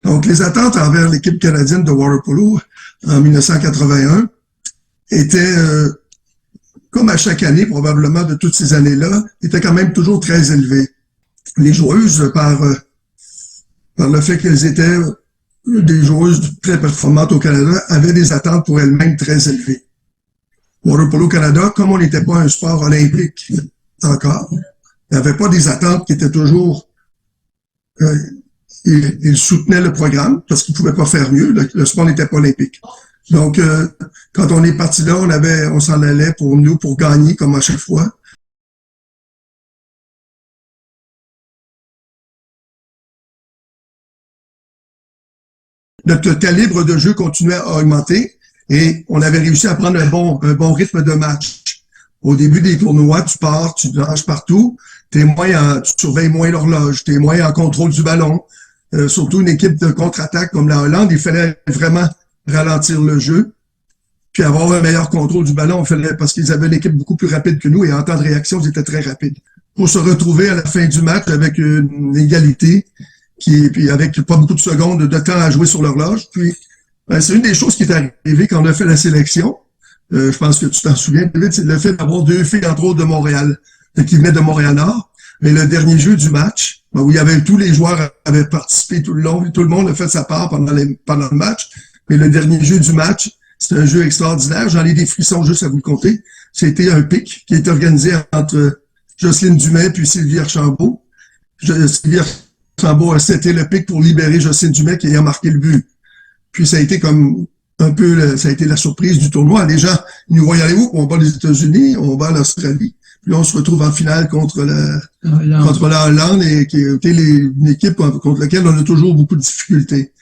Donc, les attentes envers l'équipe canadienne de water polo en 1981 étaient, comme à chaque année, probablement de toutes ces années-là, étaient quand même toujours très élevées. Les joueuses, par le fait qu'elles étaient des joueuses très performantes au Canada, avaient des attentes pour elles-mêmes très élevées. Water Polo Canada, comme on n'était pas un sport olympique encore, il n'y avait pas des attentes qui étaient toujours... ils soutenaient le programme parce qu'ils ne pouvaient pas faire mieux. Le sport n'était pas olympique. Donc, quand on est parti là, on s'en allait pour nous, pour gagner, comme à chaque fois. Notre calibre de jeu continuait à augmenter et on avait réussi à prendre un bon rythme de match. Au début des tournois, tu pars, tu nages partout, tu surveilles moins l'horloge, tu es moins en contrôle du ballon. Surtout une équipe de contre-attaque comme la Hollande, il fallait vraiment ralentir le jeu, puis avoir un meilleur contrôle du ballon, parce qu'ils avaient une équipe beaucoup plus rapide que nous et en temps de réaction, ils étaient très rapides. Pour se retrouver à la fin du match avec une égalité, puis avec pas beaucoup de secondes de temps à jouer sur l'horloge. Puis, c'est une des choses qui est arrivée quand on a fait la sélection. Je pense que tu t'en souviens, David, c'est le fait d'avoir deux filles, entre autres, de Montréal, qui venaient de Montréal-Nord. Mais le dernier jeu du match, où il y avait tous les joueurs avaient participé tout le long, tout le monde a fait sa part pendant le match. Mais le dernier jeu du match, c'était un jeu extraordinaire. J'en ai des frissons juste à vous le compter. C'était un pic qui est organisé entre Jocelyne Dumais puis Sylvie Archambault. Sylvie Archambault a seté le pic pour libérer Jocelyne Dumais qui a marqué le but. Puis ça a été comme un peu, ça a été la surprise du tournoi. Les gens, ils nous voient aller où? On bat les États-Unis, on bat l'Australie. Puis là, on se retrouve en finale contre la Hollande et qui est une équipe contre laquelle on a toujours beaucoup de difficultés.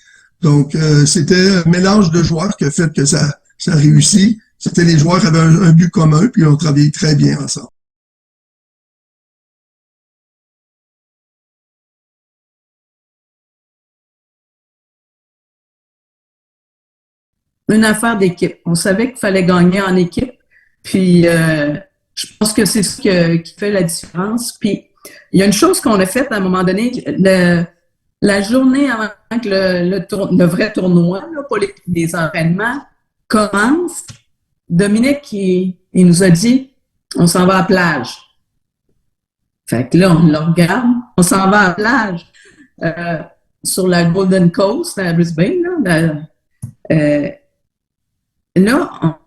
Donc, c'était un mélange de joueurs qui a fait que ça a réussi. C'était les joueurs qui avaient un but commun, puis on travaillait très bien ensemble. Une affaire d'équipe. On savait qu'il fallait gagner en équipe. Puis, je pense que c'est ce qui fait la différence. Puis, il y a une chose qu'on a faite à un moment donné, la journée avant que le vrai tournoi, là, pour les entraînements, commence. Dominique, il nous a dit, on s'en va à la plage. Fait que là, on le regarde, on s'en va à la plage sur la Golden Coast, à Brisbane. Là,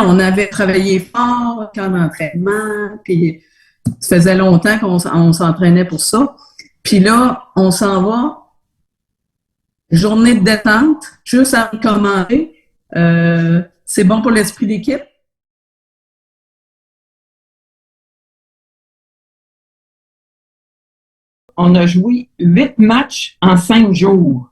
on avait travaillé fort en entraînement, puis ça faisait longtemps qu'on s'entraînait pour ça. Puis là, on s'en va, journée de détente, juste à recommander. C'est bon pour l'esprit d'équipe. On a joué 8 matchs en 5 jours.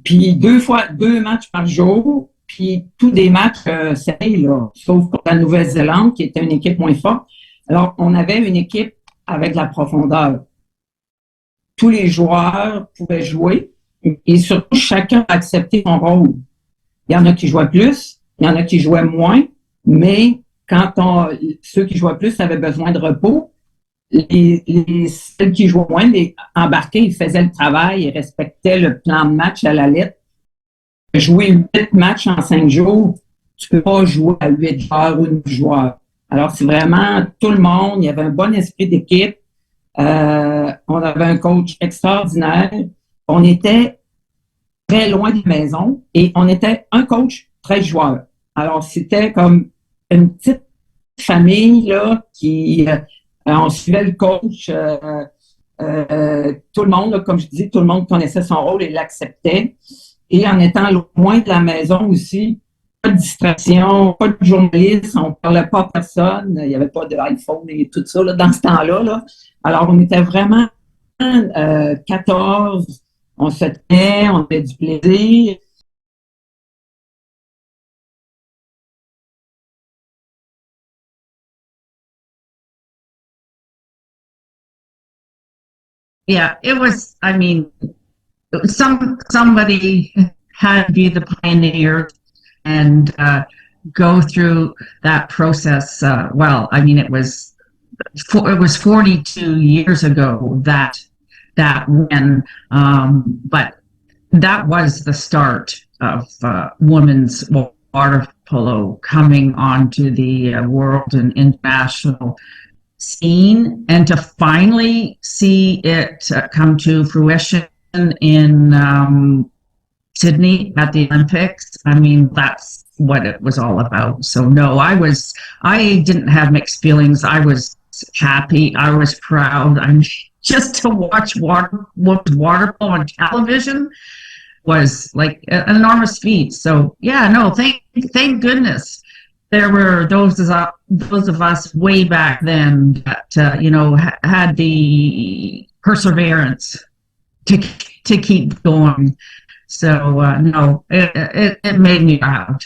Puis 2 matchs par jour, puis tous des matchs serrés, là, sauf pour la Nouvelle-Zélande, qui était une équipe moins forte. Alors, on avait une équipe avec de la profondeur. Tous les joueurs pouvaient jouer et surtout, chacun a accepté son rôle. Il y en a qui jouaient plus, il y en a qui jouaient moins, mais ceux qui jouaient plus avaient besoin de repos, celles qui jouaient moins, les embarqués, ils faisaient le travail, ils respectaient le plan de match à la lettre. Jouer 8 matchs en 5 jours, tu peux pas jouer à 8 joueurs ou 9 joueurs. Alors, c'est vraiment tout le monde, il y avait un bon esprit d'équipe, on avait un coach extraordinaire, on était très loin de la maison et on était un coach, 13 joueurs. Alors, c'était comme une petite famille là qui... on suivait le coach, tout le monde, là, comme je dis, tout le monde connaissait son rôle et l'acceptait. Et en étant loin de la maison aussi, pas de distraction, pas de journalistes, on ne parlait pas à personne, il n'y avait pas d'iPhone et tout ça là, dans ce temps-là. Là. Alors, on était vraiment 14, on se tenait, on avait du plaisir. Yeah, it was, I mean, somebody had to be the pioneer and go through that process. Well, I mean, it was 42 years ago that that win. But that was the start of women's water polo coming onto the world and international scene, and to finally see it come to fruition in Sydney at the Olympics. I mean, that's what it was all about. So no, I didn't have mixed feelings. I was happy. I was proud. I'm just to watch water polo on television was like an enormous feat. So yeah, no, thank goodness there were those of us way back then that had the perseverance to keep going. So no, it made me proud.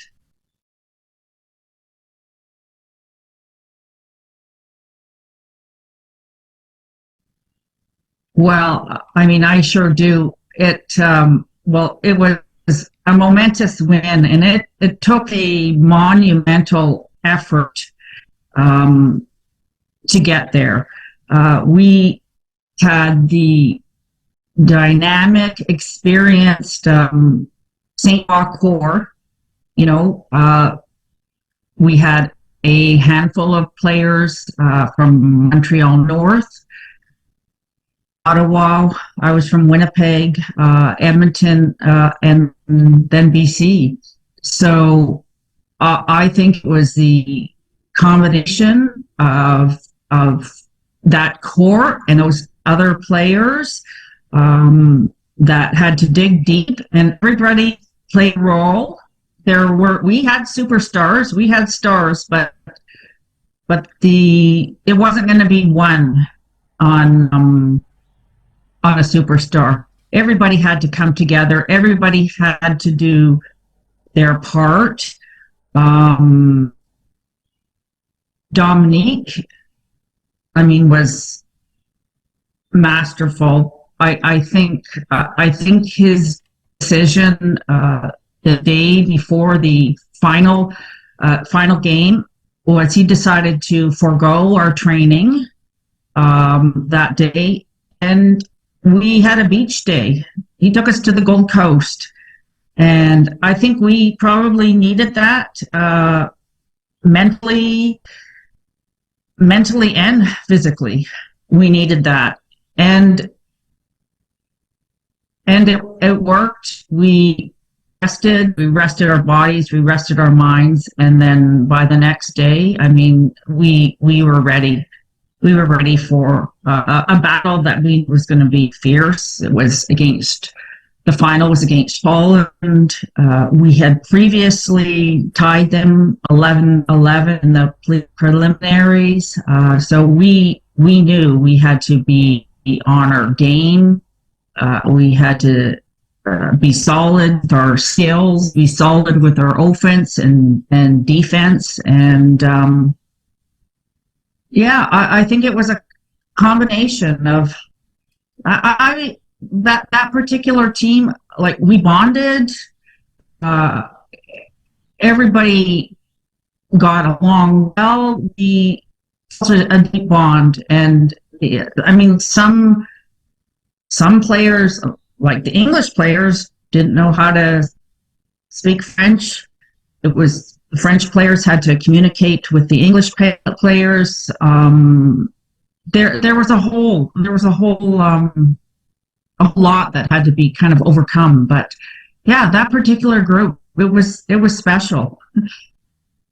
Well, I mean, I sure do. Well, it was a momentous win, and it took a monumental effort to get there. We had the dynamic, experienced St. Paul core. We had a handful of players from Montreal North, Ottawa. I was from Winnipeg, Edmonton, and then BC. So I think it was the combination of that core and those other players that had to dig deep, and everybody played a role. We had superstars, we had stars, but it wasn't going to be one on a superstar. Everybody had to come together. Everybody had to do their part. Dominique, I mean, was masterful. I think his decision the day before the final game was he decided to forego our training that day, and we had a beach day. He took us to the Gold Coast, and I think we probably needed that mentally and physically. We needed that, and it worked. We rested our bodies, we rested our minds, and then by the next day, I mean, we were ready. We were ready for a battle that was going to be fierce. It was the final was against Holland. We had previously tied them 11-11 in the preliminaries. So we knew we had to be on our game. We had to be solid with our skills, be solid with our offense and defense. And I think it was a combination of that particular team. Like, we bonded. Everybody got along well. We felt a deep bond, and I mean, some players, like the English players, didn't know how to speak French. It was the French players had to communicate with the English players. There was a whole a lot that had to be kind of overcome. But yeah, that particular group, it was special.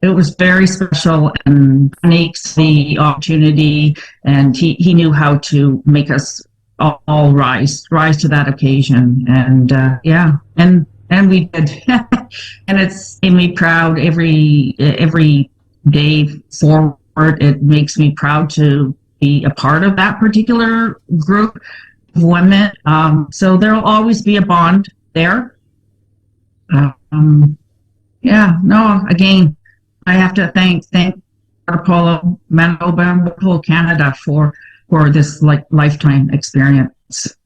It was very special, and Nick's the opportunity, and he knew how to make us all rise to that occasion. And and we did. And it's made me proud every day forward. It makes me proud to be a part of that particular group of women. So there'll always be a bond there. Again, I have to thank Water Polo Manitoba and Water Polo Canada for this lifetime experience.